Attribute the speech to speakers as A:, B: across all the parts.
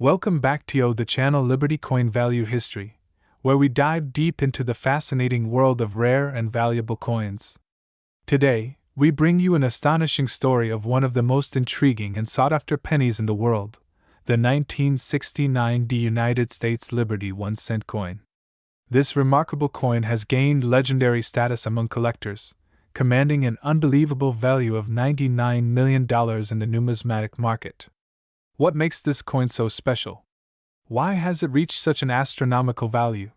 A: Welcome back to the channel Liberty Coin Value History, where we dive deep into the fascinating world of rare and valuable coins. Today, we bring you an astonishing story of one of the most intriguing and sought-after pennies in the world, the 1969 United States Liberty 1-cent coin. This remarkable coin has gained legendary status among collectors, commanding an unbelievable value of $99 million in the numismatic market. What makes this coin so special? Why has it reached such an astronomical value?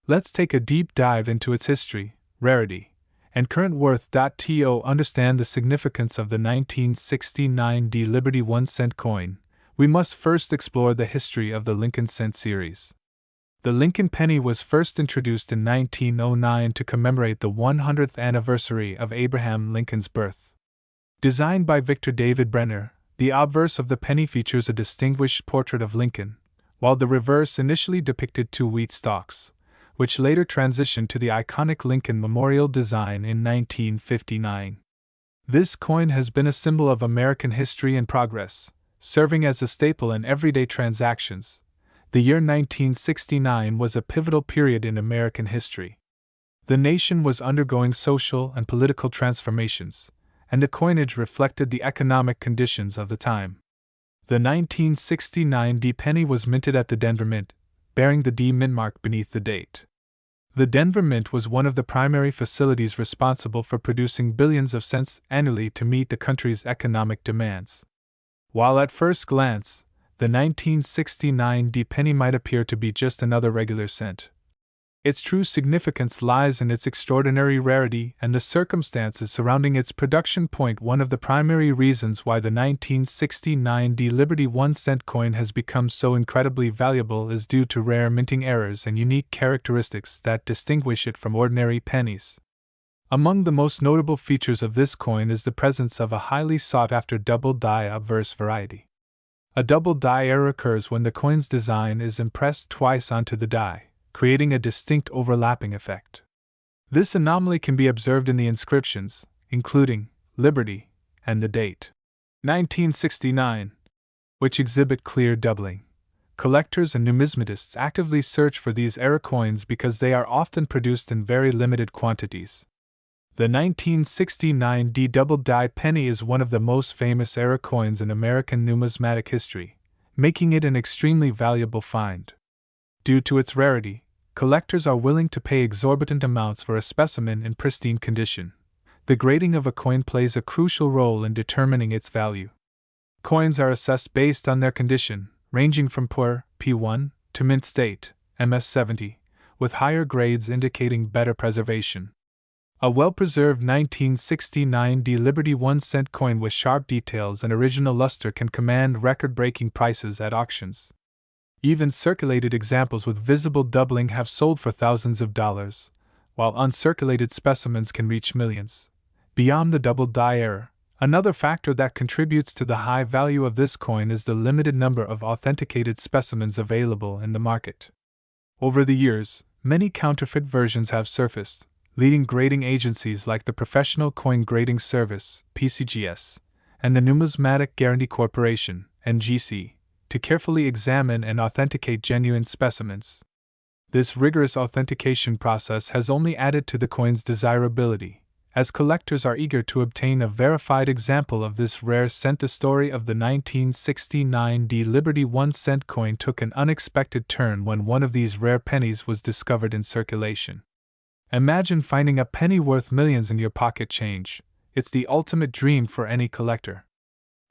A: Let's take a deep dive into its history, rarity, and current worth. To understand the significance of the 1969 Liberty 1-cent coin, we must first explore the history of the Lincoln cent series. The Lincoln penny was first introduced in 1909 to commemorate the 100th anniversary of Abraham Lincoln's birth. Designed by Victor David Brenner, the obverse of the penny features a distinguished portrait of Lincoln, while the reverse initially depicted two wheat stalks, which later transitioned to the iconic Lincoln Memorial design in 1959. This coin has been a symbol of American history and progress, serving as a staple in everyday transactions. The year 1969 was a pivotal period in American history. The nation was undergoing social and political transformations, and the coinage reflected the economic conditions of the time. The 1969 D penny was minted at the Denver Mint, bearing the D mint mark beneath the date. The Denver Mint was one of the primary facilities responsible for producing billions of cents annually to meet the country's economic demands. While at first glance, the 1969 D penny might appear to be just another regular cent, its true significance lies in its extraordinary rarity and the circumstances surrounding its production. One of the primary reasons why the 1969 D Liberty 1-cent coin has become so incredibly valuable is due to rare minting errors and unique characteristics that distinguish it from ordinary pennies. Among the most notable features of this coin is the presence of a highly sought-after double die obverse variety. A double die error occurs when the coin's design is impressed twice onto the die, creating a distinct overlapping effect. This anomaly can be observed in the inscriptions, including Liberty and the date 1969, which exhibit clear doubling. Collectors and numismatists actively search for these error coins because they are often produced in very limited quantities. The 1969 D double die penny is one of the most famous error coins in American numismatic history, making it an extremely valuable find. Due to its rarity, collectors are willing to pay exorbitant amounts for a specimen in pristine condition. The grading of a coin plays a crucial role in determining its value. Coins are assessed based on their condition, ranging from poor, P1, to mint state, MS70, with higher grades indicating better preservation. A well-preserved 1969 D Liberty 1-cent coin with sharp details and original luster can command record-breaking prices at auctions. Even circulated examples with visible doubling have sold for thousands of dollars, while uncirculated specimens can reach millions. Beyond the double die error, another factor that contributes to the high value of this coin is the limited number of authenticated specimens available in the market. Over the years, many counterfeit versions have surfaced, leading grading agencies like the Professional Coin Grading Service (PCGS) and the Numismatic Guarantee Corporation (NGC) to carefully examine and authenticate genuine specimens. This rigorous authentication process has only added to the coin's desirability, as collectors are eager to obtain a verified example of this rare cent. The story of the 1969 D Liberty 1-cent coin took an unexpected turn when one of these rare pennies was discovered in circulation. Imagine finding a penny worth millions in your pocket change. It's the ultimate dream for any collector.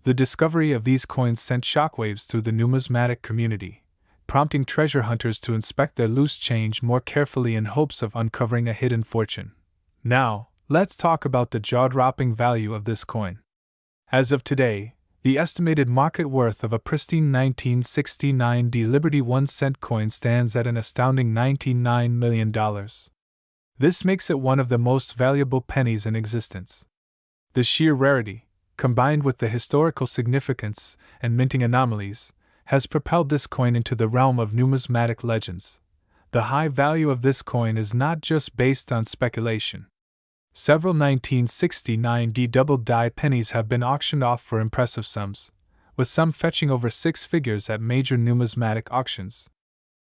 A: The discovery of these coins sent shockwaves through the numismatic community, prompting treasure hunters to inspect their loose change more carefully in hopes of uncovering a hidden fortune. Now, let's talk about the jaw-dropping value of this coin. As of today, the estimated market worth of a pristine 1969 D Liberty 1-cent coin stands at an astounding $99 million. This makes it one of the most valuable pennies in existence. The sheer rarity, combined with the historical significance and minting anomalies, has propelled this coin into the realm of numismatic legends. The high value of this coin is not just based on speculation. Several 1969 D double die pennies have been auctioned off for impressive sums, with some fetching over six figures at major numismatic auctions.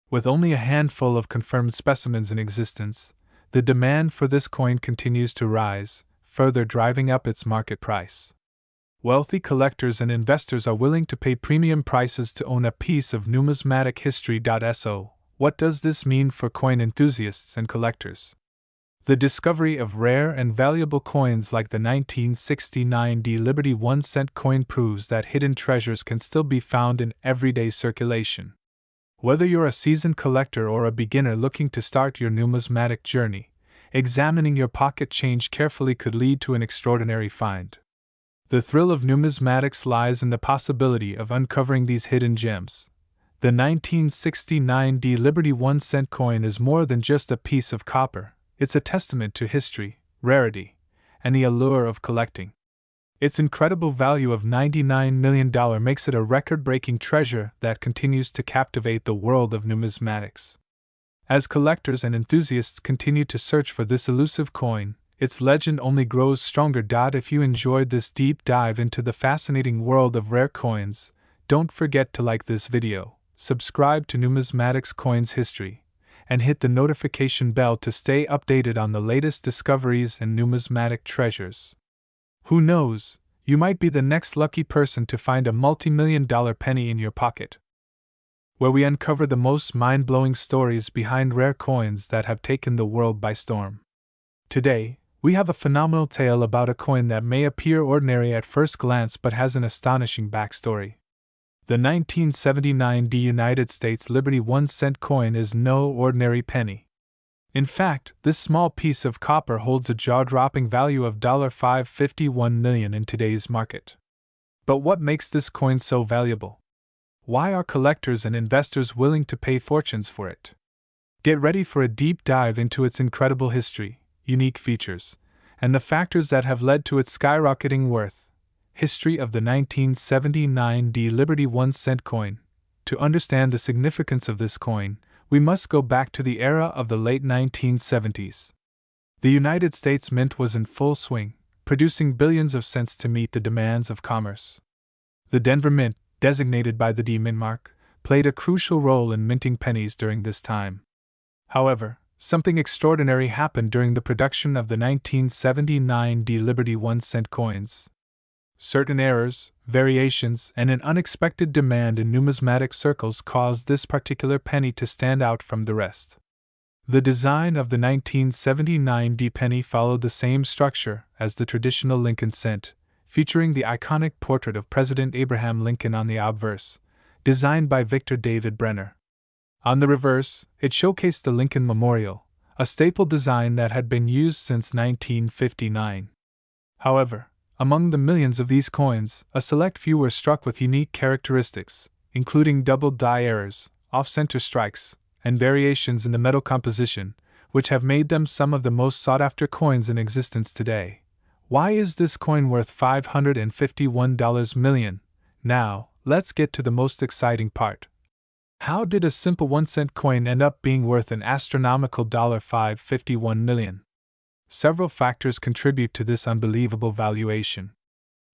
A: With only a handful of confirmed specimens in existence, the demand for this coin continues to rise, further driving up its market price. Wealthy collectors and investors are willing to pay premium prices to own a piece of numismatic history. So, what does this mean for coin enthusiasts and collectors? The discovery of rare and valuable coins like the 1969 Liberty 1-cent coin proves that hidden treasures can still be found in everyday circulation. Whether you're a seasoned collector or a beginner looking to start your numismatic journey, examining your pocket change carefully could lead to an extraordinary find. The thrill of numismatics lies in the possibility of uncovering these hidden gems. The 1969 Liberty 1-cent coin is more than just a piece of copper. It's a testament to history, rarity, and the allure of collecting. Its incredible value of $99 million makes it a record-breaking treasure that continues to captivate the world of numismatics. As collectors and enthusiasts continue to search for this elusive coin, its legend only grows stronger. If you enjoyed this deep dive into the fascinating world of rare coins, don't forget to like this video, subscribe to Numismatics Coins History, and hit the notification bell to stay updated on the latest discoveries and numismatic treasures. Who knows, you might be the next lucky person to find a multi-million-dollar penny in your pocket. Where we uncover the most mind-blowing stories behind rare coins that have taken the world by storm. Today, we have a phenomenal tale about a coin that may appear ordinary at first glance but has an astonishing backstory. The 1979 United States Liberty 1-cent coin is no ordinary penny. In fact, this small piece of copper holds a jaw-dropping value of $551 million in today's market. But what makes this coin so valuable? Why are collectors and investors willing to pay fortunes for it? Get ready for a deep dive into its incredible history, unique features, and the factors that have led to its skyrocketing worth. History of the 1979 Liberty 1-cent coin. To understand the significance of this coin, we must go back to the era of the late 1970s. The United States Mint was in full swing, producing billions of cents to meet the demands of commerce. The Denver Mint, designated by the D Mint mark, played a crucial role in minting pennies during this time. However, something extraordinary happened during the production of the 1979 Liberty 1-cent coins. Certain errors, variations, and an unexpected demand in numismatic circles caused this particular penny to stand out from the rest. The design of the 1979 penny followed the same structure as the traditional Lincoln cent, featuring the iconic portrait of President Abraham Lincoln on the obverse, designed by Victor David Brenner. On the reverse, it showcased the Lincoln Memorial, a staple design that had been used since 1959. However, among the millions of these coins, a select few were struck with unique characteristics, including double die errors, off-center strikes, and variations in the metal composition, which have made them some of the most sought-after coins in existence today. Why is this coin worth $551 million? Now, let's get to the most exciting part. How did a simple 1-cent coin end up being worth an astronomical $551 million? Several factors contribute to this unbelievable valuation.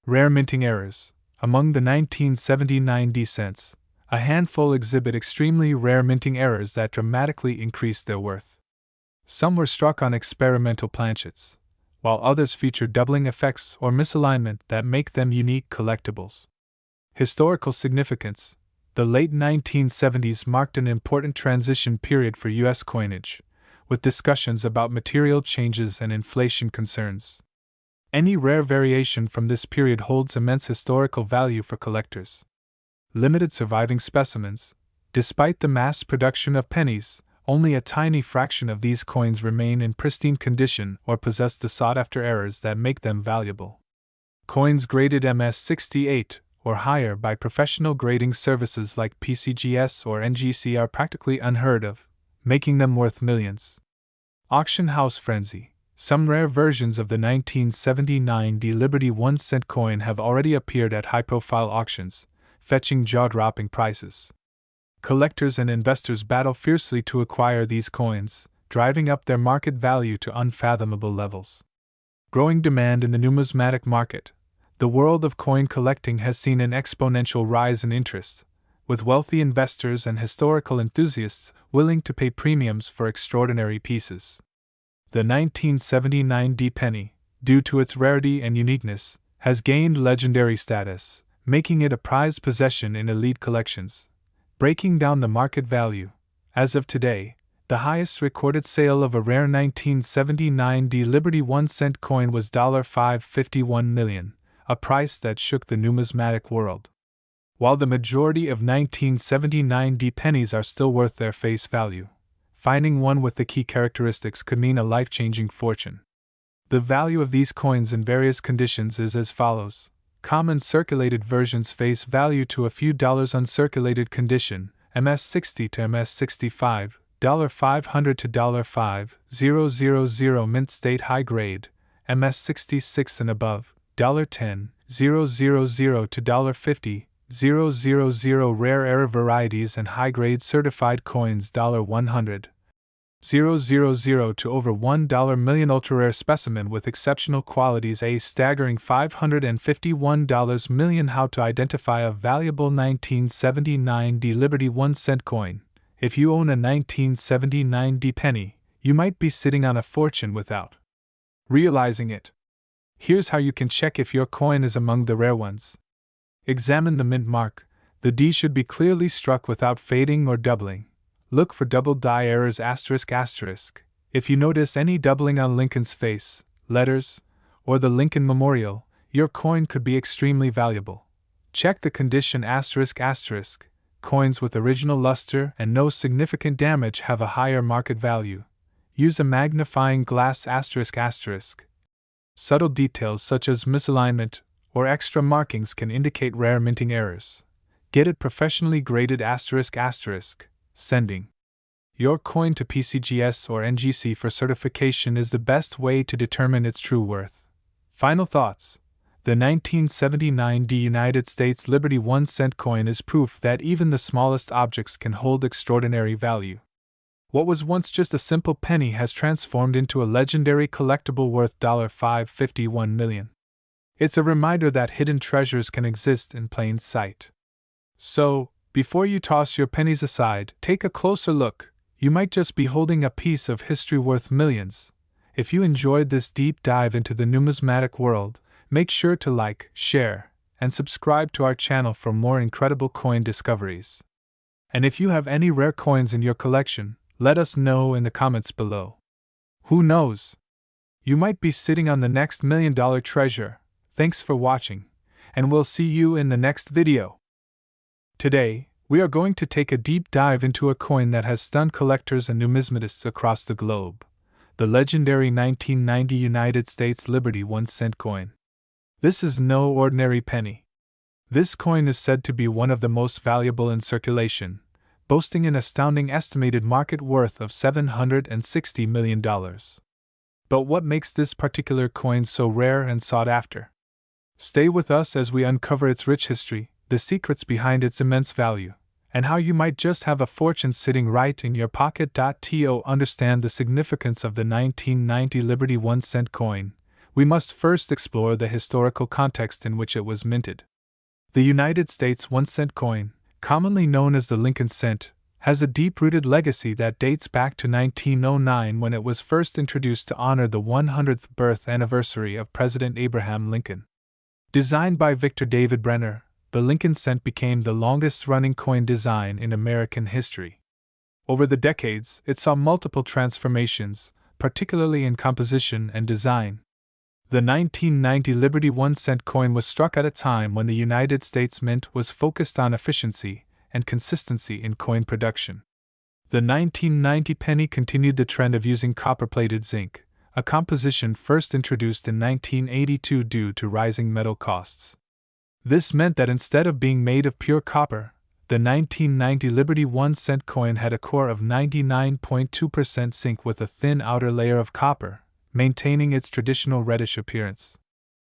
A: Rare minting errors. Among the 1979 cents, a handful exhibit extremely rare minting errors that dramatically increase their worth. Some were struck on experimental planchets, while others feature doubling effects or misalignment that make them unique collectibles. Historical significance. The late 1970s marked an important transition period for U.S. coinage, with discussions about material changes and inflation concerns. Any rare variation from this period holds immense historical value for collectors. Limited surviving specimens. Despite the mass production of pennies, only a tiny fraction of these coins remain in pristine condition or possess the sought-after errors that make them valuable. Coins graded MS-68 or higher by professional grading services like PCGS or NGC are practically unheard of, making them worth millions. Auction house frenzy. Some rare versions of the 1979 Liberty 1-cent coin have already appeared at high-profile auctions, fetching jaw-dropping prices. Collectors and investors battle fiercely to acquire these coins, driving up their market value to unfathomable levels. Growing demand in the numismatic market. the world of coin collecting has seen an exponential rise in interest, with wealthy investors and historical enthusiasts willing to pay premiums for extraordinary pieces. The 1979 D penny, due to its rarity and uniqueness, has gained legendary status, making it a prized possession in elite collections. Breaking down the market value, as of today, the highest recorded sale of a rare 1979 D Liberty 1-cent coin was $551 million, a price that shook the numismatic world. While the majority of 1979 D pennies are still worth their face value, finding one with the key characteristics could mean a life-changing fortune. The value of these coins in various conditions is as follows. Common circulated versions face value to a few dollars. Uncirculated condition, MS60 to MS65, $500 to $5,000. Mint state high grade, MS66 and above, $10,000 to $50,000. Rare error varieties and high grade certified coins, $100,000 to over $1 million. Ultra rare specimen with exceptional qualities, a staggering $551 million. How to identify a valuable 1979 D Liberty 1-cent coin. If you own a 1979 D penny, you might be sitting on a fortune without realizing it. Here's how you can check if your coin is among the rare ones. Examine the mint mark. The D should be clearly struck without fading or doubling. Look for double die errors ****. If you notice any doubling on Lincoln's face, letters, or the Lincoln Memorial, your coin could be extremely valuable. Check the condition ****. Coins with original luster and no significant damage have a higher market value. Use a magnifying glass ****. Subtle details such as misalignment or extra markings can indicate rare minting errors. Get it professionally graded ****. Sending your coin to PCGS or NGC for certification is the best way to determine its true worth. Final thoughts. The 1979 D United States Liberty 1-cent coin is proof that even the smallest objects can hold extraordinary value. What was once just a simple penny has transformed into a legendary collectible worth $551 million. It's a reminder that hidden treasures can exist in plain sight. So, before you toss your pennies aside, take a closer look. You might just be holding a piece of history worth millions. If you enjoyed this deep dive into the numismatic world, make sure to like, share, and subscribe to our channel for more incredible coin discoveries. And if you have any rare coins in your collection, let us know in the comments below. Who knows? You might be sitting on the next $1 million treasure. Thanks for watching, and we'll see you in the next video. Today, we are going to take a deep dive into a coin that has stunned collectors and numismatists across the globe, the legendary 1990 United States Liberty 1-cent coin. This is no ordinary penny. This coin is said to be one of the most valuable in circulation, boasting an astounding estimated market worth of $760 million. But what makes this particular coin so rare and sought after? Stay with us as we uncover its rich history, the secrets behind its immense value, and how you might just have a fortune sitting right in your pocket. To understand the significance of the 1990 Liberty 1-cent coin, we must first explore the historical context in which it was minted. The United States 1-cent coin, commonly known as the Lincoln cent, has a deep-rooted legacy that dates back to 1909 when it was first introduced to honor the 100th birth anniversary of President Abraham Lincoln. Designed by Victor David Brenner, the Lincoln cent became the longest-running coin design in American history. Over the decades, it saw multiple transformations, particularly in composition and design. The 1990 Liberty 1-cent coin was struck at a time when the United States Mint was focused on efficiency and consistency in coin production. The 1990 penny continued the trend of using copper-plated zinc, a composition first introduced in 1982 due to rising metal costs. This meant that instead of being made of pure copper, the 1990 Liberty 1-cent coin had a core of 99.2% zinc with a thin outer layer of copper, maintaining its traditional reddish appearance.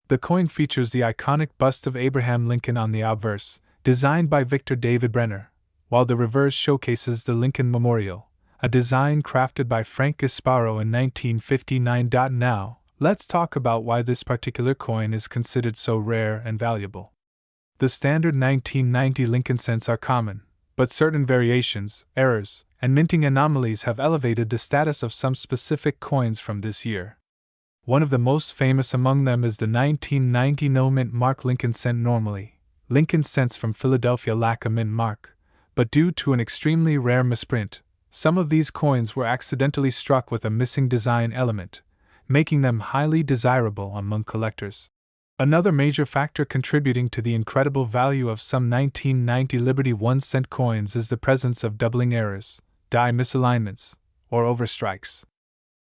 A: The coin features the iconic bust of Abraham Lincoln on the obverse, designed by Victor David Brenner, while the reverse showcases the Lincoln Memorial, a design crafted by Frank Gasparo in 1959. Now, Let's talk about why this particular coin is considered so rare and valuable. The standard 1990 Lincoln cents are common, but certain variations, errors, and minting anomalies have elevated the status of some specific coins from this year. One of the most famous among them is the 1990 no-mint mark Lincoln cent. Normally, Lincoln cents from Philadelphia lack a mint mark, but due to an extremely rare misprint, some of these coins were accidentally struck with a missing design element, making them highly desirable among collectors. Another major factor contributing to the incredible value of some 1990 Liberty 1-cent coins is the presence of doubling errors, die misalignments, or overstrikes.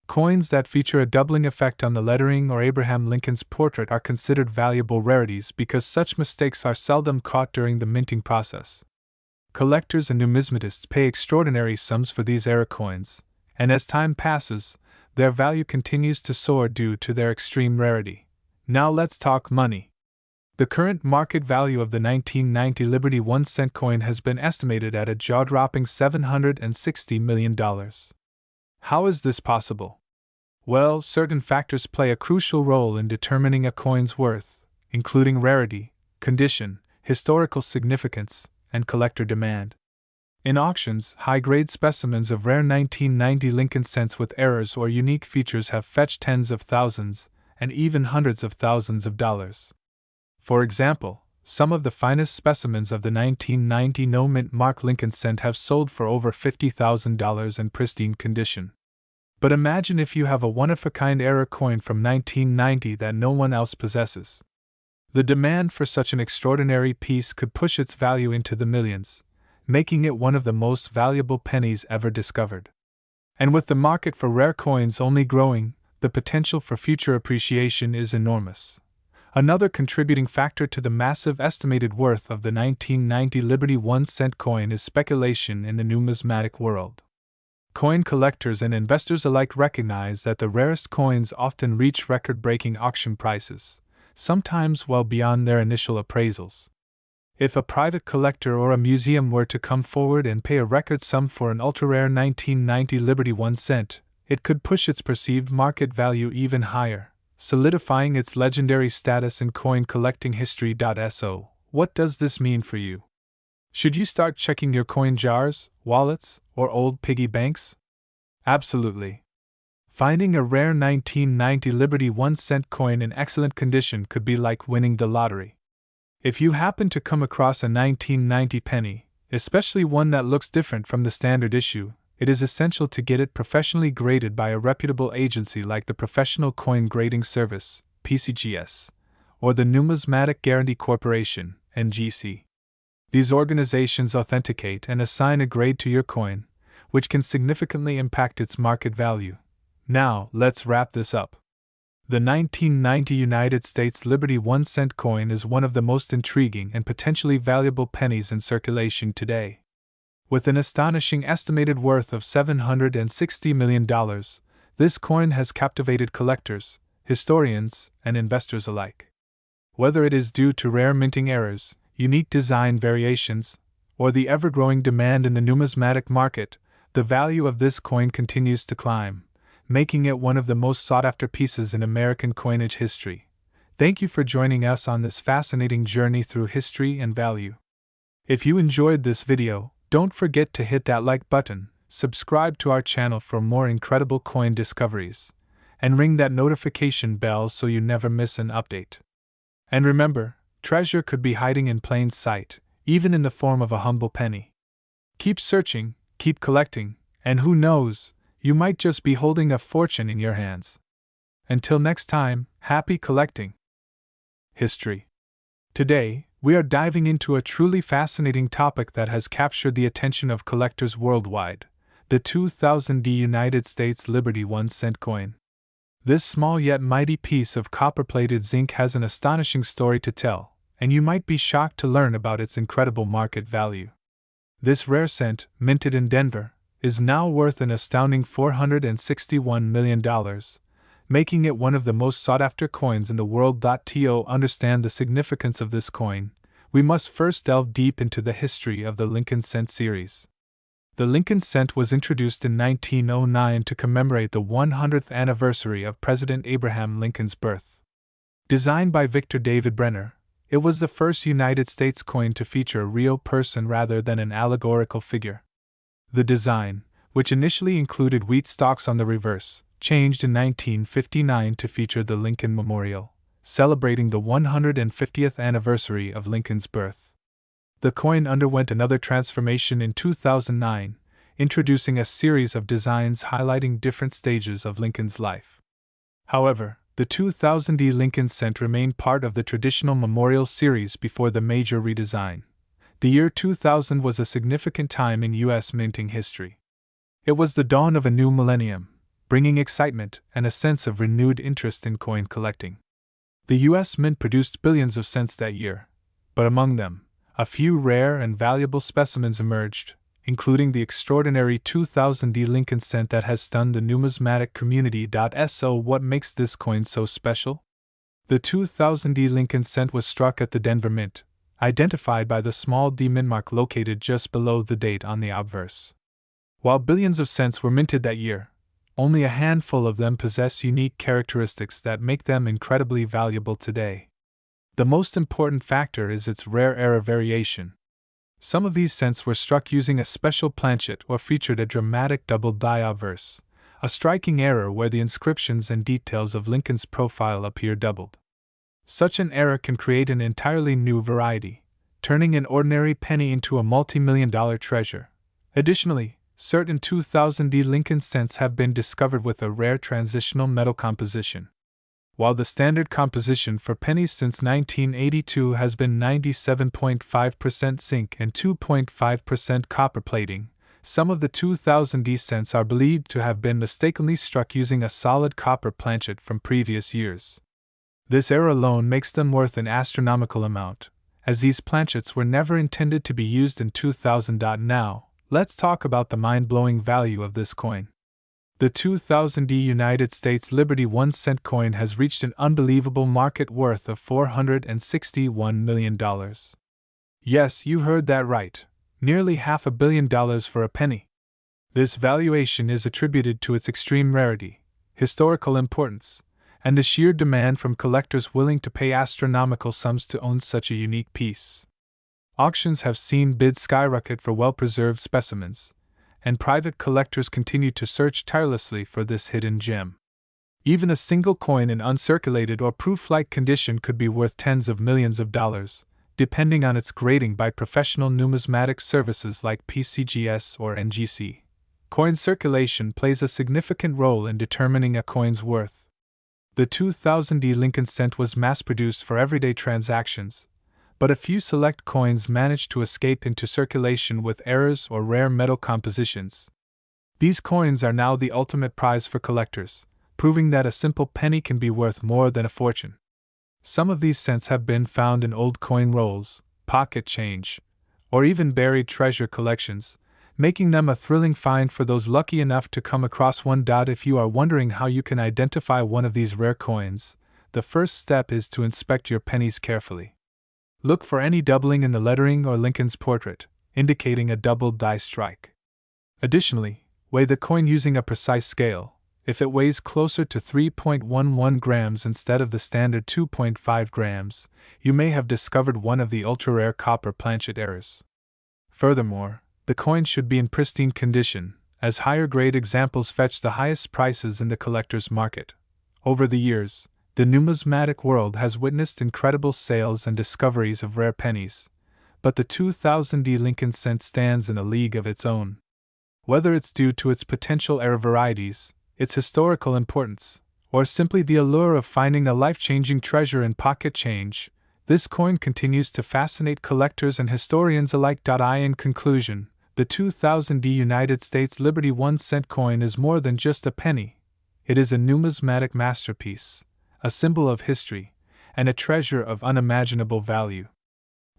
A: Coins that feature a doubling effect on the lettering or Abraham Lincoln's portrait are considered valuable rarities because such mistakes are seldom caught during the minting process. Collectors and numismatists pay extraordinary sums for these error coins, and as time passes, their value continues to soar due to their extreme rarity. Now let's talk money. The current market value of the 1990 Liberty 1-cent coin has been estimated at a jaw-dropping $760 million. How is this possible? Well, certain factors play a crucial role in determining a coin's worth, including rarity, condition, historical significance, and collector demand. In auctions, high-grade specimens of rare 1990 Lincoln cents with errors or unique features have fetched tens of thousands, and even hundreds of thousands of dollars. For example, some of the finest specimens of the 1990 no-mint mark Lincoln cent have sold for over $50,000 in pristine condition. But imagine if you have a one-of-a-kind error coin from 1990 that no one else possesses. The demand for such an extraordinary piece could push its value into the millions, making it one of the most valuable pennies ever discovered. And with the market for rare coins only growing, the potential for future appreciation is enormous. Another contributing factor to the massive estimated worth of the 1990 Liberty 1-cent coin is speculation in the numismatic world. Coin collectors and investors alike recognize that the rarest coins often reach record-breaking auction prices, sometimes well beyond their initial appraisals. If a private collector or a museum were to come forward and pay a record sum for an ultra-rare 1990 Liberty 1 cent, it could push its perceived market value even higher, solidifying its legendary status in coin collecting history. So, what does this mean for you? Should you start checking your coin jars, wallets, or old piggy banks? Absolutely. Finding a rare 1990 Liberty 1 cent coin in excellent condition could be like winning the lottery. If you happen to come across a 1990 penny, especially one that looks different from the standard issue, it is essential to get it professionally graded by a reputable agency like the Professional Coin Grading Service, PCGS, or the Numismatic Guarantee Corporation, NGC. These organizations authenticate and assign a grade to your coin, which can significantly impact its market value. Now, let's wrap this up. The 1990 United States Liberty 1 cent coin is one of the most intriguing and potentially valuable pennies in circulation today. With an astonishing estimated worth of $760 million, this coin has captivated collectors, historians, and investors alike. Whether it is due to rare minting errors, unique design variations, or the ever-growing demand in the numismatic market, the value of this coin continues to climb, making it one of the most sought-after pieces in American coinage history. Thank you for joining us on this fascinating journey through history and value. If you enjoyed this video, don't forget to hit that like button, subscribe to our channel for more incredible coin discoveries, and ring that notification bell so you never miss an update. And remember, treasure could be hiding in plain sight, even in the form of a humble penny. Keep searching, keep collecting, and who knows, you might just be holding a fortune in your hands. Until next time, happy collecting. History. Today, we are diving into a truly fascinating topic that has captured the attention of collectors worldwide, the 2000 United States Liberty 1 cent coin. This small yet mighty piece of copper-plated zinc has an astonishing story to tell, and you might be shocked to learn about its incredible market value. This rare cent, minted in Denver, is now worth an astounding $461 million, making it one of the most sought-after coins in the world. To understand the significance of this coin, we must first delve deep into the history of the Lincoln cent series. The Lincoln cent was introduced in 1909 to commemorate the 100th anniversary of President Abraham Lincoln's birth. Designed by Victor David Brenner, it was the first United States coin to feature a real person rather than an allegorical figure. The design, which initially included wheat stalks on the reverse, changed in 1959 to feature the Lincoln Memorial, celebrating the 150th anniversary of Lincoln's birth. The coin underwent another transformation in 2009, introducing a series of designs highlighting different stages of Lincoln's life. However, the 2000 Lincoln cent remained part of the traditional memorial series before the major redesign. The year 2000 was a significant time in U.S. minting history. It was the dawn of a new millennium, bringing excitement and a sense of renewed interest in coin collecting. The U.S. Mint produced billions of cents that year, but among them, a few rare and valuable specimens emerged, including the extraordinary 2000 Lincoln cent that has stunned the numismatic community. So, what makes this coin so special? The 2000 Lincoln cent was struck at the Denver Mint, identified by the small D mint mark located just below the date on the obverse. While billions of cents were minted that year, only a handful of them possess unique characteristics that make them incredibly valuable today. The most important factor is its rare error variation. Some of these cents were struck using a special planchet or featured a dramatic double die obverse, a striking error where the inscriptions and details of Lincoln's profile appear doubled. Such an error can create an entirely new variety, turning an ordinary penny into a multi-million-dollar treasure. Additionally, certain 2000 Lincoln cents have been discovered with a rare transitional metal composition. While the standard composition for pennies since 1982 has been 97.5% zinc and 2.5% copper plating, some of the 2000 cents are believed to have been mistakenly struck using a solid copper planchet from previous years. This error alone makes them worth an astronomical amount, as these planchets were never intended to be used in 2000. Now, let's talk about the mind-blowing value of this coin. The 2000 United States Liberty 1 cent coin has reached an unbelievable market worth of $461 million. Yes, you heard that right, nearly $500 million for a penny. This valuation is attributed to its extreme rarity, historical importance, and the sheer demand from collectors willing to pay astronomical sums to own such a unique piece. Auctions have seen bids skyrocket for well-preserved specimens, and private collectors continue to search tirelessly for this hidden gem. Even a single coin in uncirculated or proof-like condition could be worth tens of millions of dollars, depending on its grading by professional numismatic services like PCGS or NGC. Coin circulation plays a significant role in determining a coin's worth. The 2000 Lincoln cent was mass-produced for everyday transactions, but a few select coins managed to escape into circulation with errors or rare metal compositions. These coins are now the ultimate prize for collectors, proving that a simple penny can be worth more than a fortune. Some of these cents have been found in old coin rolls, pocket change, or even buried treasure collections, making them a thrilling find for those lucky enough to come across one. If you are wondering how you can identify one of these rare coins, the first step is to inspect your pennies carefully. Look for any doubling in the lettering or Lincoln's portrait, indicating a double die strike. Additionally, weigh the coin using a precise scale. If it weighs closer to 3.11 grams instead of the standard 2.5 grams, you may have discovered one of the ultra-rare copper planchet errors. Furthermore, the coin should be in pristine condition, as higher-grade examples fetch the highest prices in the collector's market. Over the years, the numismatic world has witnessed incredible sales and discoveries of rare pennies, but the 2000 Lincoln cent stands in a league of its own. Whether it's due to its potential error varieties, its historical importance, or simply the allure of finding a life-changing treasure in pocket change, this coin continues to fascinate collectors and historians alike. In conclusion, the 2000 United States Liberty 1 cent coin is more than just a penny. It is a numismatic masterpiece, a symbol of history, and a treasure of unimaginable value.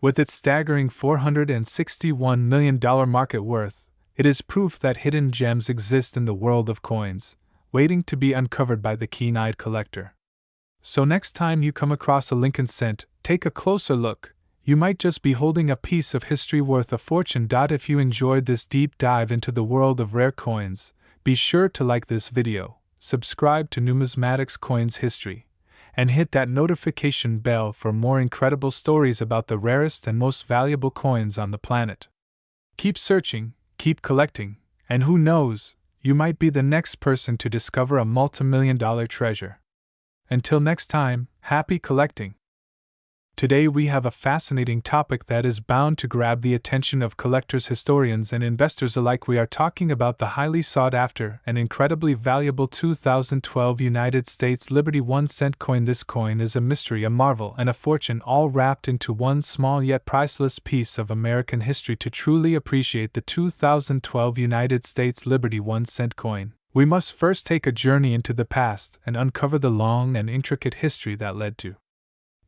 A: With its staggering $461 million market worth, it is proof that hidden gems exist in the world of coins, waiting to be uncovered by the keen-eyed collector. So next time you come across a Lincoln cent, take a closer look. you might just be holding a piece of history worth a fortune. If you enjoyed this deep dive into the world of rare coins, be sure to like this video, subscribe to Numismatics Coins History, and hit that notification bell for more incredible stories about the rarest and most valuable coins on the planet. Keep searching, keep collecting, and who knows, you might be the next person to discover a multimillion-dollar treasure. Until next time, happy collecting! Today we have a fascinating topic that is bound to grab the attention of collectors, historians, and investors alike. We are talking about the highly sought-after and incredibly valuable 2012 United States Liberty 1-cent coin. This coin is a mystery, a marvel, and a fortune, all wrapped into one small yet priceless piece of American history. To truly appreciate the 2012 United States Liberty 1-cent coin, we must first take a journey into the past and uncover the long and intricate history that led to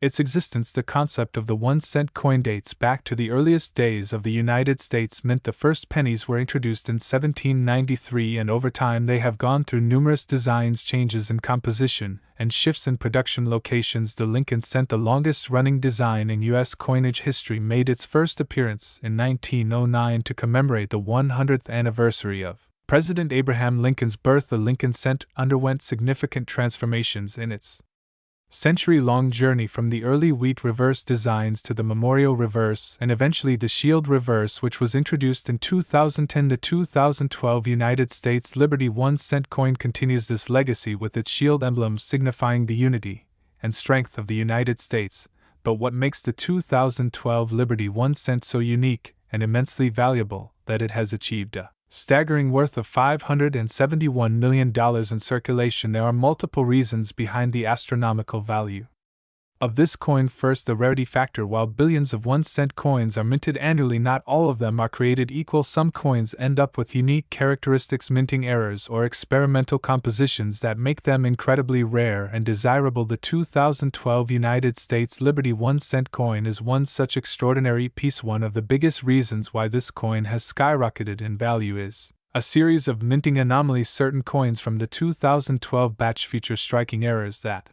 A: its existence. The concept of the 1-cent coin dates back to the earliest days of the United States Mint. The first pennies were introduced in 1793, and over time they have gone through numerous designs, changes in composition, and shifts in production locations. The Lincoln cent, the longest-running design in U.S. coinage history, made its first appearance in 1909 to commemorate the 100th anniversary of President Abraham Lincoln's birth. The Lincoln cent underwent significant transformations in its century-long journey, from the early wheat reverse designs to the memorial reverse and eventually the shield reverse, which was introduced in 2010. The 2012 United States Liberty 1-cent coin continues this legacy with its shield emblem signifying the unity and strength of the United States. But what makes the 2012 Liberty 1-cent so unique and immensely valuable that it has achieved a staggering worth of $571 million in circulation? There are multiple reasons behind the astronomical value of this coin. First, the rarity factor. While billions of 1-cent coins are minted annually, not all of them are created equal. Some coins end up with unique characteristics, minting errors, or experimental compositions that make them incredibly rare and desirable. The 2012 United States Liberty 1-cent coin is one such extraordinary piece. One of the biggest reasons why this coin has skyrocketed in value is a series of minting anomalies. Certain coins from the 2012 batch feature striking errors that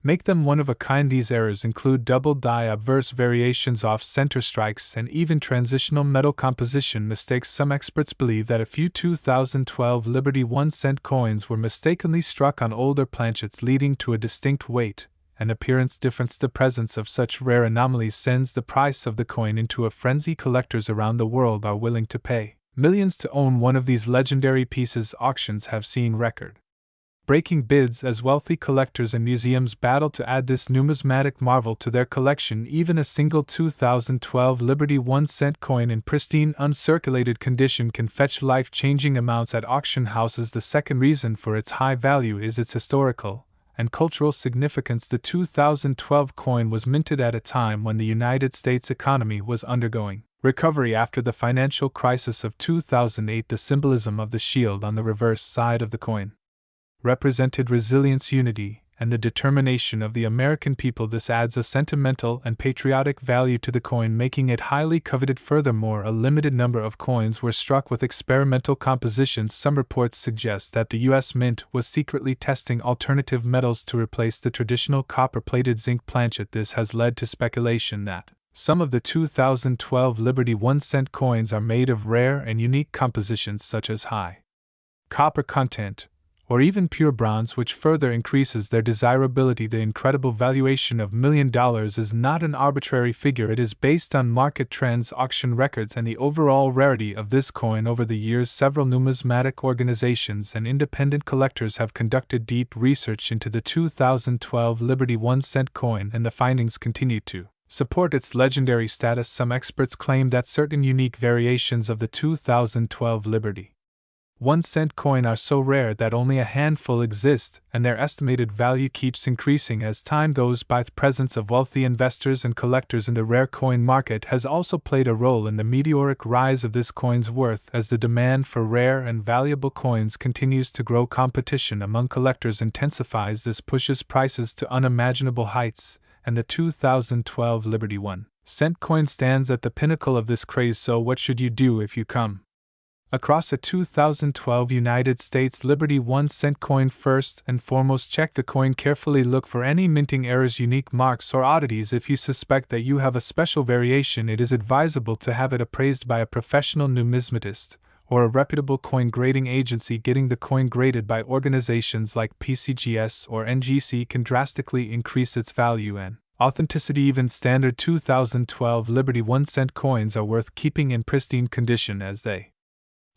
A: make them one of a kind. These errors include double die, obverse variations, off-center strikes, and even transitional metal composition mistakes. Some experts believe that a few 2012 Liberty 1-cent coins were mistakenly struck on older planchets, leading to a distinct weight and appearance difference. The presence of such rare anomalies sends the price of the coin into a frenzy. Collectors around the world are willing to pay millions to own one of these legendary pieces. Auctions have seen record-breaking bids as wealthy collectors and museums battle to add this numismatic marvel to their collection. Even a single 2012 Liberty 1-cent coin in pristine, uncirculated condition can fetch life-changing amounts at auction houses. The second reason for its high value is its historical and cultural significance. The 2012 coin was minted at a time when the United States economy was undergoing recovery after the financial crisis of 2008. The symbolism of the shield on the reverse side of the coin represented resilience, unity, and the determination of the American people. This adds a sentimental and patriotic value to the coin, making it highly coveted. Furthermore, a limited number of coins were struck with experimental compositions. Some reports suggest that the U.S. Mint was secretly testing alternative metals to replace the traditional copper-plated zinc planchet. This has led to speculation that some of the 2012 Liberty 1-cent coins are made of rare and unique compositions such as high copper content, or even pure bronze, which further increases their desirability. The incredible valuation of $1 million is not an arbitrary figure. It is based on market trends, auction records, and the overall rarity of this coin. Over the years, several numismatic organizations and independent collectors have conducted deep research into the 2012 Liberty 1-cent coin, and the findings continue to support its legendary status. Some experts claim that certain unique variations of the 2012 Liberty 1-cent coin are so rare that only a handful exist, and their estimated value keeps increasing as time goes by. The presence of wealthy investors and collectors in the rare coin market has also played a role in the meteoric rise of this coin's worth. As the demand for rare and valuable coins continues to grow, competition among collectors intensifies. This pushes prices to unimaginable heights, and the 2012 Liberty 1-cent coin stands at the pinnacle of this craze. So what should you do if you come Across a 2012 United States Liberty 1-cent coin, first and foremost check the coin carefully. Look for any minting errors, unique marks, or oddities. If you suspect that you have a special variation, it is advisable to have it appraised by a professional numismatist or a reputable coin grading agency. Getting the coin graded by organizations like PCGS or NGC can drastically increase its value and authenticity. Even standard 2012 Liberty 1-cent coins are worth keeping in pristine condition, as they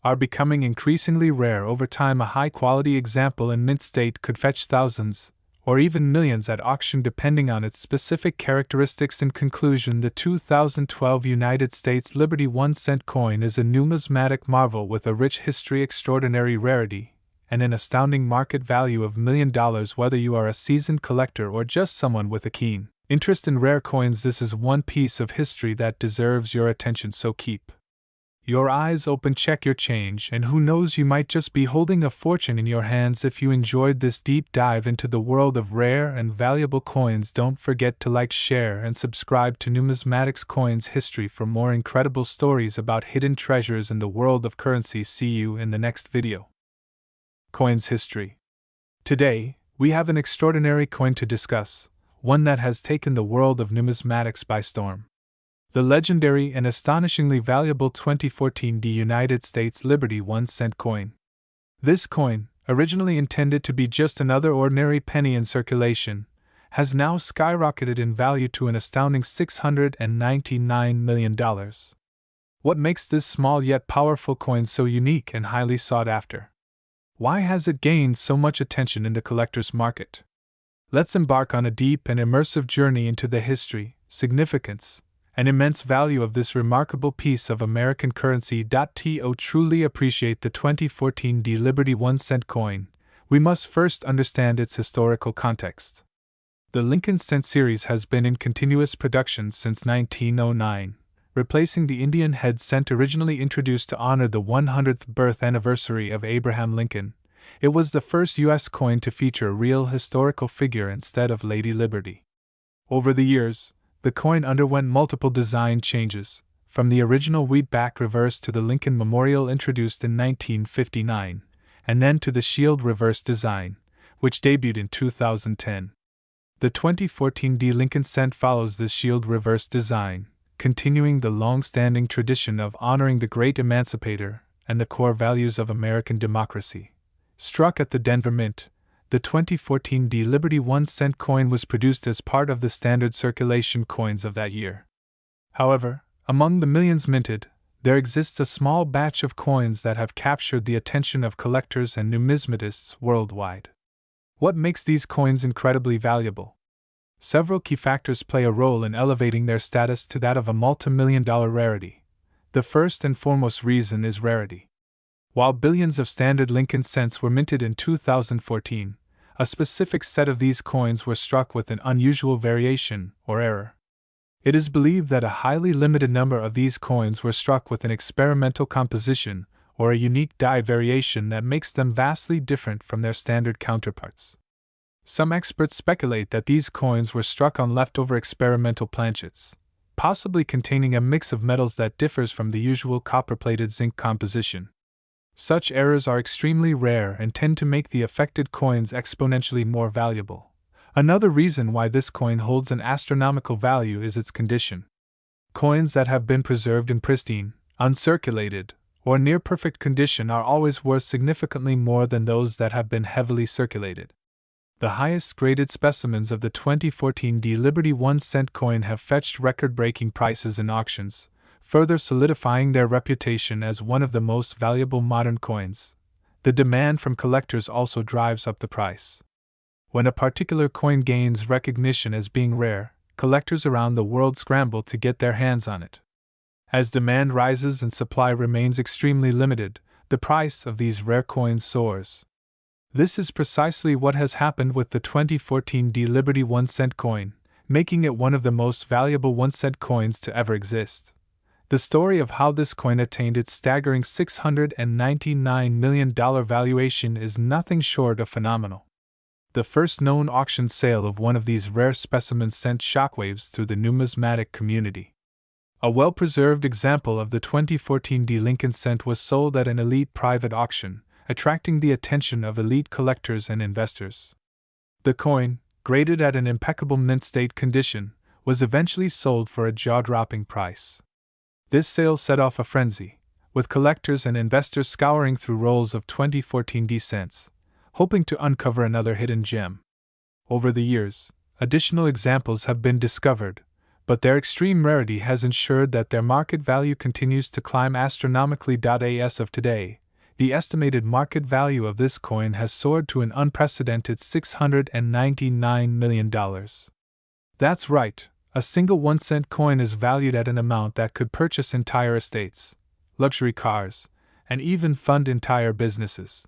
A: are becoming increasingly rare over time. A high-quality example in mint state could fetch thousands, or even millions at auction depending on its specific characteristics. In conclusion, the 2012 United States Liberty 1-cent coin is a numismatic marvel with a rich history, extraordinary rarity, and an astounding market value of $1 million. Whether you are a seasoned collector or just someone with a keen interest in rare coins, this is one piece of history that deserves your attention, so keep your eyes open, check your change, and who knows, you might just be holding a fortune in your hands. If you enjoyed this deep dive into the world of rare and valuable coins, don't forget to like, share, and subscribe to Numismatics Coins History for more incredible stories about hidden treasures in the world of currency. See you in the next video. Coins History. Today, we have an extraordinary coin to discuss, one that has taken the world of numismatics by storm. The legendary and astonishingly valuable 2014 United States Liberty 1-cent coin. This coin, originally intended to be just another ordinary penny in circulation, has now skyrocketed in value to an astounding $699 million. What makes this small yet powerful coin so unique and highly sought after? Why has it gained so much attention in the collector's market? Let's embark on a deep and immersive journey into the history, significance, and immense value of this remarkable piece of American currency. To truly appreciate the 2014 Liberty 1-cent coin, we must first understand its historical context. The Lincoln cent series has been in continuous production since 1909, replacing the Indian head cent originally introduced to honor the 100th birth anniversary of Abraham Lincoln. It was the first U.S. coin to feature a real historical figure instead of Lady Liberty. Over the years, the coin underwent multiple design changes, from the original wheatback reverse to the Lincoln Memorial introduced in 1959, and then to the shield reverse design, which debuted in 2010. The 2014 Lincoln cent follows this shield reverse design, continuing the long-standing tradition of honoring the great emancipator and the core values of American democracy. Struck at the Denver Mint, the 2014 Liberty 1-cent coin was produced as part of the standard circulation coins of that year. However, among the millions minted, there exists a small batch of coins that have captured the attention of collectors and numismatists worldwide. What makes these coins incredibly valuable? Several key factors play a role in elevating their status to that of a multi-million-dollar rarity. The first and foremost reason is rarity. While billions of standard Lincoln cents were minted in 2014, a specific set of these coins were struck with an unusual variation, or error. It is believed that a highly limited number of these coins were struck with an experimental composition, or a unique die variation that makes them vastly different from their standard counterparts. Some experts speculate that these coins were struck on leftover experimental planchets, possibly containing a mix of metals that differs from the usual copper-plated zinc composition. Such errors are extremely rare and tend to make the affected coins exponentially more valuable. Another reason why this coin holds an astronomical value is its condition. Coins that have been preserved in pristine, uncirculated, or near perfect condition are always worth significantly more than those that have been heavily circulated. The highest graded specimens of the 2014 Liberty 1-cent coin have fetched record-breaking prices in auctions, further solidifying their reputation as one of the most valuable modern coins. The demand from collectors also drives up the price. When a particular coin gains recognition as being rare, collectors around the world scramble to get their hands on it. As demand rises and supply remains extremely limited, the price of these rare coins soars. This is precisely what has happened with the 2014 Liberty 1-cent coin, making it one of the most valuable 1-cent coins to ever exist. The story of how this coin attained its staggering $699 million valuation is nothing short of phenomenal. The first known auction sale of one of these rare specimens sent shockwaves through the numismatic community. A well-preserved example of the 2014 D Lincoln cent was sold at an elite private auction, attracting the attention of elite collectors and investors. The coin, graded at an impeccable mint state condition, was eventually sold for a jaw-dropping price. This sale set off a frenzy, with collectors and investors scouring through rolls of 2014 D cents, hoping to uncover another hidden gem. Over the years, additional examples have been discovered, but their extreme rarity has ensured that their market value continues to climb astronomically. As of today, the estimated market value of this coin has soared to an unprecedented $699 million. That's right, a single 1-cent coin is valued at an amount that could purchase entire estates, luxury cars, and even fund entire businesses.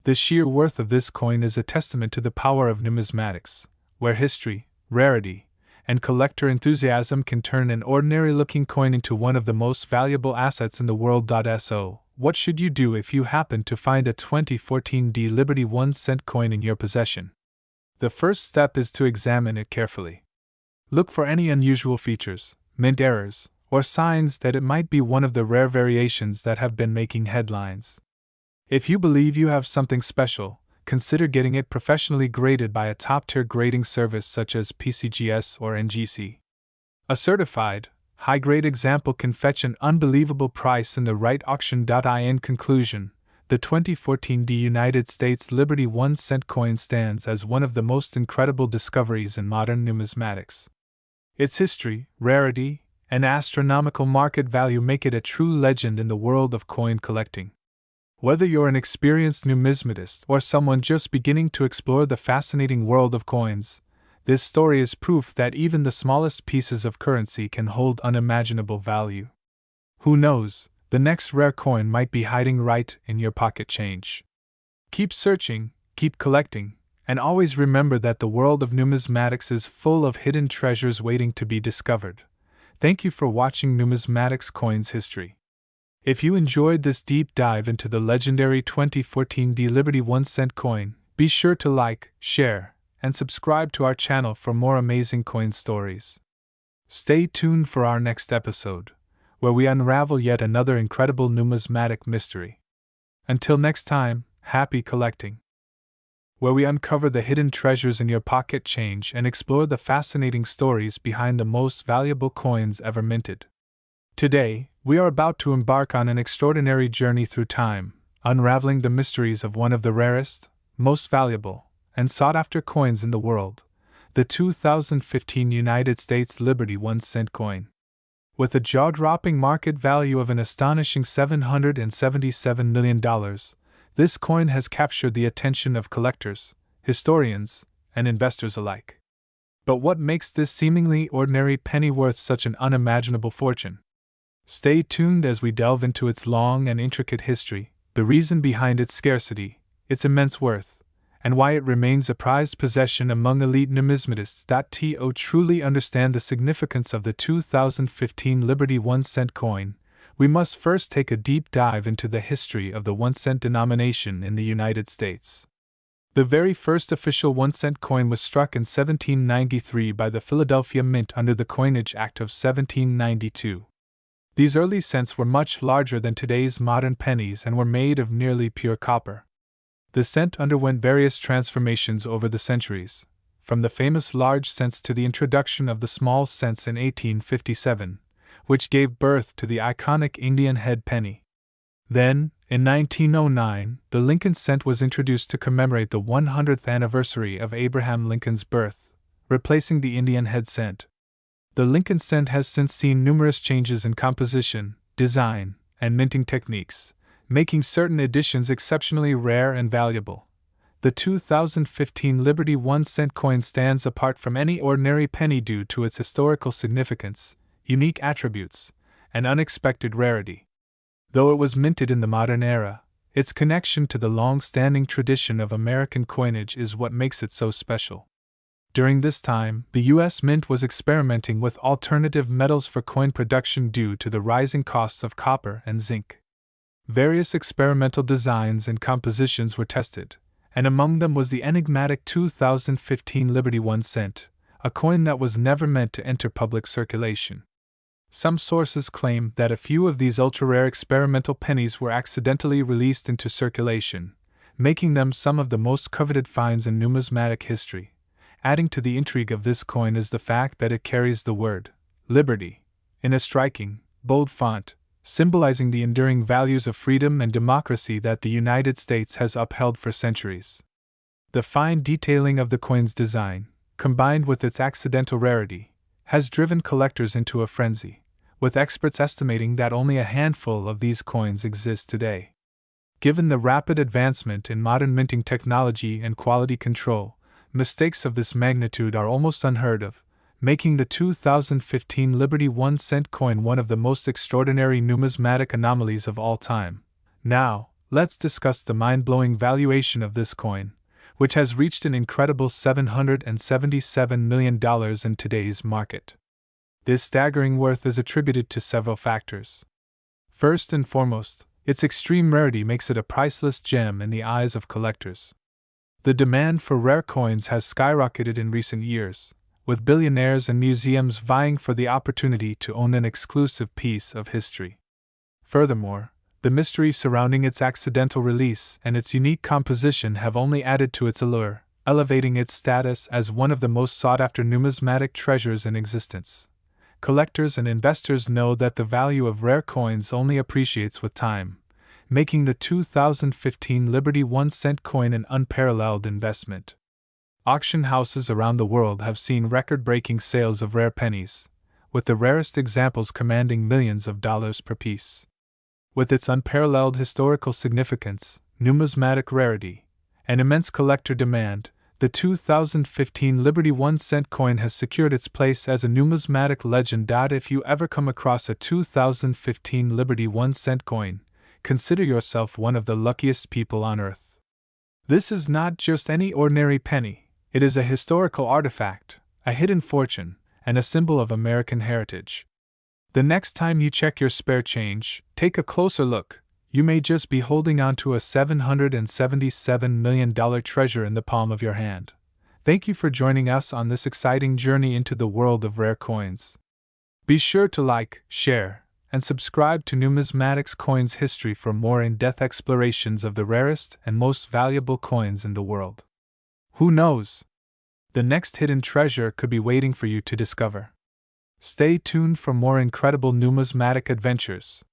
A: The sheer worth of this coin is a testament to the power of numismatics, where history, rarity, and collector enthusiasm can turn an ordinary-looking coin into one of the most valuable assets in the world. So, what should you do if you happen to find a 2014 D Liberty 1-cent coin in your possession? The first step is to examine it carefully. Look for any unusual features, mint errors, or signs that it might be one of the rare variations that have been making headlines. If you believe you have something special, consider getting it professionally graded by a top-tier grading service such as PCGS or NGC. A certified, high-grade example can fetch an unbelievable price in the right auction. In conclusion, the 2014 D United States Liberty 1-cent coin stands as one of the most incredible discoveries in modern numismatics. Its history, rarity, and astronomical market value make it a true legend in the world of coin collecting. Whether you're an experienced numismatist or someone just beginning to explore the fascinating world of coins, this story is proof that even the smallest pieces of currency can hold unimaginable value. Who knows, the next rare coin might be hiding right in your pocket change. Keep searching, keep collecting, and always remember that the world of numismatics is full of hidden treasures waiting to be discovered. Thank you for watching Numismatics Coins History. If you enjoyed this deep dive into the legendary 2014 D Liberty 1-cent coin, be sure to like, share, and subscribe to our channel for more amazing coin stories. Stay tuned for our next episode, where we unravel yet another incredible numismatic mystery. Until next time, happy collecting! Where we uncover the hidden treasures in your pocket change and explore the fascinating stories behind the most valuable coins ever minted. Today, we are about to embark on an extraordinary journey through time, unraveling the mysteries of one of the rarest, most valuable, and sought-after coins in the world, the 2015 United States Liberty 1-cent coin. With a jaw-dropping market value of an astonishing $777 million, this coin has captured the attention of collectors, historians, and investors alike. But what makes this seemingly ordinary penny worth such an unimaginable fortune? Stay tuned as we delve into its long and intricate history, the reason behind its scarcity, its immense worth, and why it remains a prized possession among elite numismatists. To truly understand the significance of the 2015 Liberty 1-cent coin, we must first take a deep dive into the history of the 1-cent denomination in the United States. The very first official 1-cent coin was struck in 1793 by the Philadelphia Mint under the Coinage Act of 1792. These early cents were much larger than today's modern pennies and were made of nearly pure copper. The cent underwent various transformations over the centuries, from the famous large cents to the introduction of the small cents in 1857, which gave birth to the iconic Indian head penny. Then, in 1909, the Lincoln cent was introduced to commemorate the 100th anniversary of Abraham Lincoln's birth, replacing the Indian head cent. The Lincoln cent has since seen numerous changes in composition, design, and minting techniques, making certain editions exceptionally rare and valuable. The 2015 Liberty 1-cent coin stands apart from any ordinary penny due to its historical significance, unique attributes, and unexpected rarity. Though it was minted in the modern era, its connection to the long-standing tradition of American coinage is what makes it so special. During this time, the U.S. Mint was experimenting with alternative metals for coin production due to the rising costs of copper and zinc. Various experimental designs and compositions were tested, and among them was the enigmatic 2015 Liberty 1-cent, a coin that was never meant to enter public circulation. Some sources claim that a few of these ultra-rare experimental pennies were accidentally released into circulation, making them some of the most coveted finds in numismatic history. Adding to the intrigue of this coin is the fact that it carries the word liberty in a striking, bold font, symbolizing the enduring values of freedom and democracy that the United States has upheld for centuries. The fine detailing of the coin's design, combined with its accidental rarity, has driven collectors into a frenzy, with experts estimating that only a handful of these coins exist today. Given the rapid advancement in modern minting technology and quality control, mistakes of this magnitude are almost unheard of, making the 2015 Liberty 1-cent coin one of the most extraordinary numismatic anomalies of all time. Now, let's discuss the mind-blowing valuation of this coin, which has reached an incredible $777 million in today's market. This staggering worth is attributed to several factors. First and foremost, its extreme rarity makes it a priceless gem in the eyes of collectors. The demand for rare coins has skyrocketed in recent years, with billionaires and museums vying for the opportunity to own an exclusive piece of history. Furthermore, the mystery surrounding its accidental release and its unique composition have only added to its allure, elevating its status as one of the most sought-after numismatic treasures in existence. Collectors and investors know that the value of rare coins only appreciates with time, making the 2015 Liberty 1-cent coin an unparalleled investment. Auction houses around the world have seen record-breaking sales of rare pennies, with the rarest examples commanding millions of dollars per piece. With its unparalleled historical significance, numismatic rarity, and immense collector demand, the 2015 Liberty 1-cent coin has secured its place as a numismatic legend. If you ever come across a 2015 Liberty 1-cent coin, consider yourself one of the luckiest people on earth. This is not just any ordinary penny, it is a historical artifact, a hidden fortune, and a symbol of American heritage. The next time you check your spare change, take a closer look. You may just be holding on to a $777 million treasure in the palm of your hand. Thank you for joining us on this exciting journey into the world of rare coins. Be sure to like, share, and subscribe to Numismatics Coins History for more in-depth explorations of the rarest and most valuable coins in the world. Who knows? The next hidden treasure could be waiting for you to discover. Stay tuned for more incredible numismatic adventures.